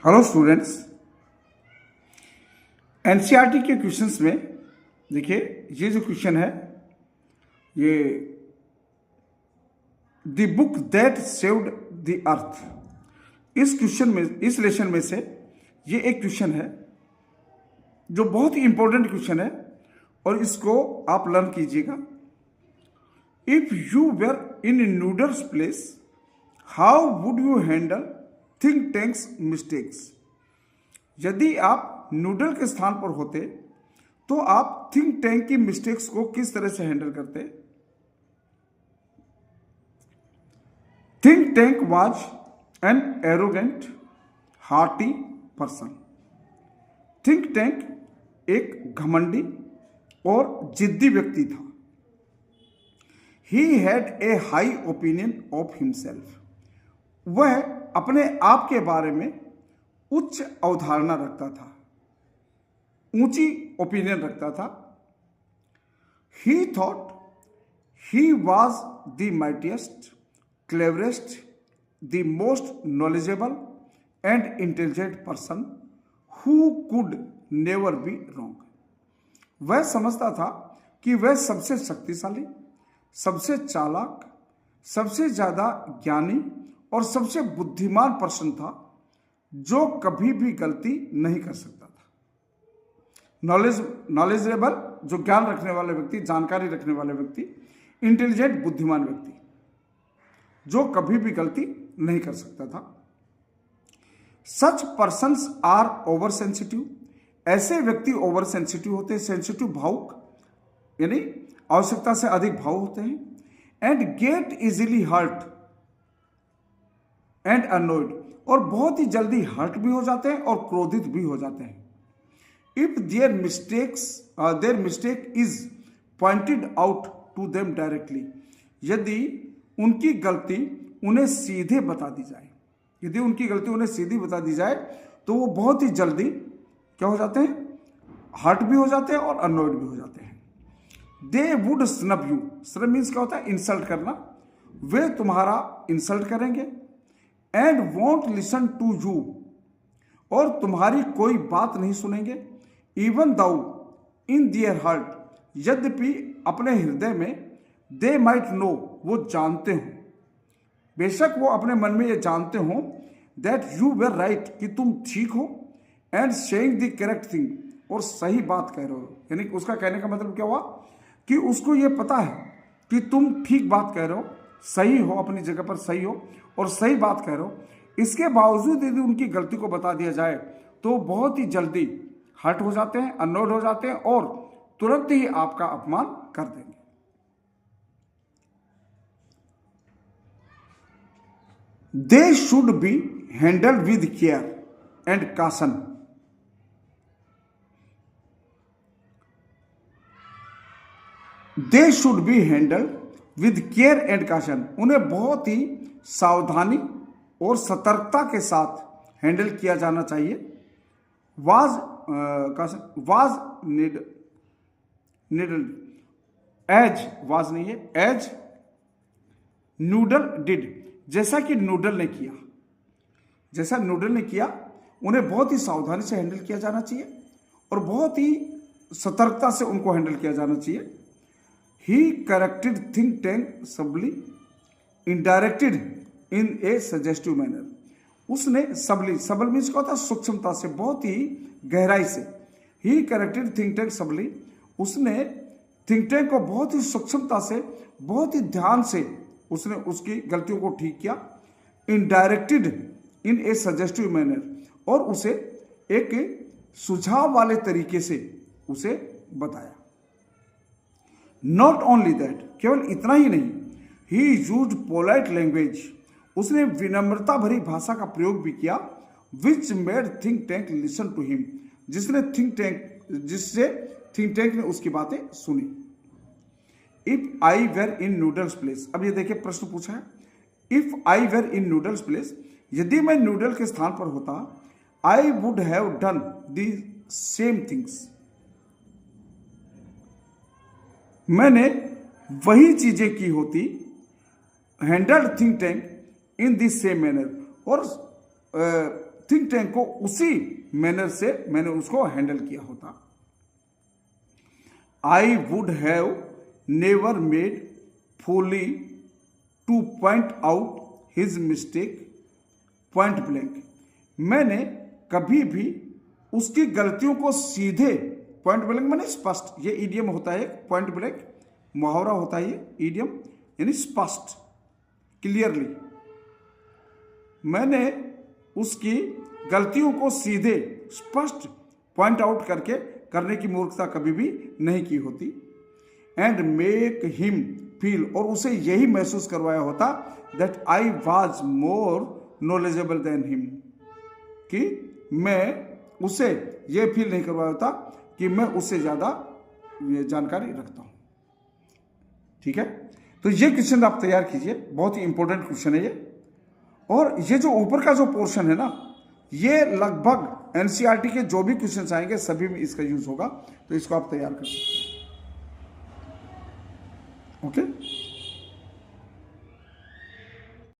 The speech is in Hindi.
हेलो स्टूडेंट्स, एनसीईआरटी के क्वेश्चंस में देखिए ये जो क्वेश्चन है ये the book that saved the earth. इस क्वेश्चन में, इस लेसन में से ये एक क्वेश्चन है जो बहुत ही इंपॉर्टेंट क्वेश्चन है और इसको आप लर्न कीजिएगा। If you were in Noodle's place how would you handle Think Tank's mistakes. यदि आप नूडल के स्थान पर होते तो आप थिंक टैंक की मिस्टेक्स को किस तरह से हैंडल करते। Think tank was an arrogant hearty person. Think tank एक घमंडी और जिद्दी व्यक्ति था। He had a high opinion of himself. वह अपने आप के बारे में उच्च अवधारणा रखता था, ऊंची ओपिनियन रखता था। ही thought he was the mightiest, cleverest, the most knowledgeable and intelligent person who could never be wrong. वह समझता था कि वह सबसे शक्तिशाली, सबसे चालाक, सबसे ज्यादा ज्ञानी और सबसे बुद्धिमान पर्सन था जो कभी भी गलती नहीं कर सकता था। नॉलेजेबल जो ज्ञान रखने वाले व्यक्ति, जानकारी रखने वाले व्यक्ति, इंटेलिजेंट बुद्धिमान व्यक्ति जो कभी भी गलती नहीं कर सकता था। Such persons are over sensitive. ऐसे व्यक्ति ओवर सेंसिटिव होते हैं, सेंसिटिव भावुक यानी आवश्यकता से अधिक भाव होते हैं। And get easily hurt and annoyed, और बहुत ही जल्दी हर्ट भी हो जाते हैं और क्रोधित भी हो जाते हैं। If their mistake is pointed out to them directly, यदि उनकी गलती उन्हें सीधे बता दी जाए, यदि उनकी गलती उन्हें सीधी बता दी जाए तो वो बहुत ही जल्दी क्या हो जाते हैं, हर्ट भी हो जाते हैं और अनोयड भी हो जाते हैं। They would snub you. Snub means क्या होता है, इंसल्ट करना। वे तुम्हारा इंसल्ट करेंगे। And won't listen to you, और तुम्हारी कोई बात नहीं सुनेंगे। इवन दाउ इन दियर हार्ट, यद्यपि अपने हृदय में, दे माइट नो, वो जानते हो, बेशक वो अपने मन में ये जानते हो, दैट यू वेर राइट, कि तुम ठीक हो, and saying the correct thing, और सही बात कह रहे हो। यानी उसका कहने का मतलब क्या हुआ कि उसको ये पता है कि तुम ठीक बात कह रहे हो, सही हो, अपनी जगह पर सही हो और सही बात कह रहे हो। इसके बावजूद यदि उनकी गलती को बता दिया जाए तो बहुत ही जल्दी हर्ट हो जाते हैं, अननोड हो जाते हैं और तुरंत ही आपका अपमान कर देंगे। They should be handled with care and caution. They should be handled with care and caution. उन्हें बहुत ही सावधानी और सतर्कता के साथ हैंडल किया जाना चाहिए। वाज नीडल एज, वाज नहीं है, एज नूडल डिड, जैसा कि नूडल ने किया, जैसा नूडल ने किया, उन्हें बहुत ही सावधानी से हैंडल किया जाना चाहिए और बहुत ही सतर्कता से उनको हैंडल किया जाना चाहिए। He corrected think tank subtly, indirected in a suggestive manner. उसने सबली, सबल मीन्स क्या होता है, सूक्ष्मता से, बहुत ही गहराई से। He corrected think tank subtly, उसने थिंक टैंक को बहुत ही सूक्ष्मता से, बहुत ही ध्यान से उसने उसकी गलतियों को ठीक किया। Indirected in a suggestive manner, और उसे एक सुझाव वाले तरीके से उसे बताया। नॉट ओनली दैट, केवल इतना ही नहीं, ही यूज्ड पोलाइट लैंग्वेज, उसने विनम्रता भरी भाषा का प्रयोग भी किया। Which made Think Tank listen to him, जिससे थिंक टैंक ने उसकी बातें सुनी। If I were in Noodle's place, अब ये देखिए प्रश्न पूछा है, if I were in Noodle's place, यदि मैं नूडल के स्थान पर होता, I would have done the same things, मैंने वही चीजें की होती। Handled Think Tank in this same manner, और थिंक टैंक को उसी मैनर से मैंने उसको हैंडल किया होता। I would have never made fully two point out his mistake point blank. मैंने कभी भी उसकी गलतियों को सीधे, पॉइंट ब्लैंक माने स्पष्ट, ये ईडियम होता है, पॉइंट ब्लैंक मुहावरा होता है, ये ईडियम यानी स्पष्ट, क्लियरली। मैंने उसकी गलतियों को सीधे स्पष्ट पॉइंट आउट करके करने की मूर्खता कभी भी नहीं की होती। एंड मेक हिम फील, और उसे यही महसूस करवाया होता that I was more knowledgeable than him, कि मैं उसे ये फील नहीं करवाया होता कि मैं उससे ज़्यादा ये जानकारी रखता हूँ। ठीक है, तो ये क्वेश्चन आप तैयार कीजिए, बहुत ही इंपॉर्टेंट क्वेश्चन है ये। और ये जो ऊपर का जो पोर्शन है ना, ये लगभग एनसीईआरटी के जो भी क्वेश्चन आएंगे सभी में इसका यूज होगा, तो इसको आप तैयार कर सकते हैं। ओके।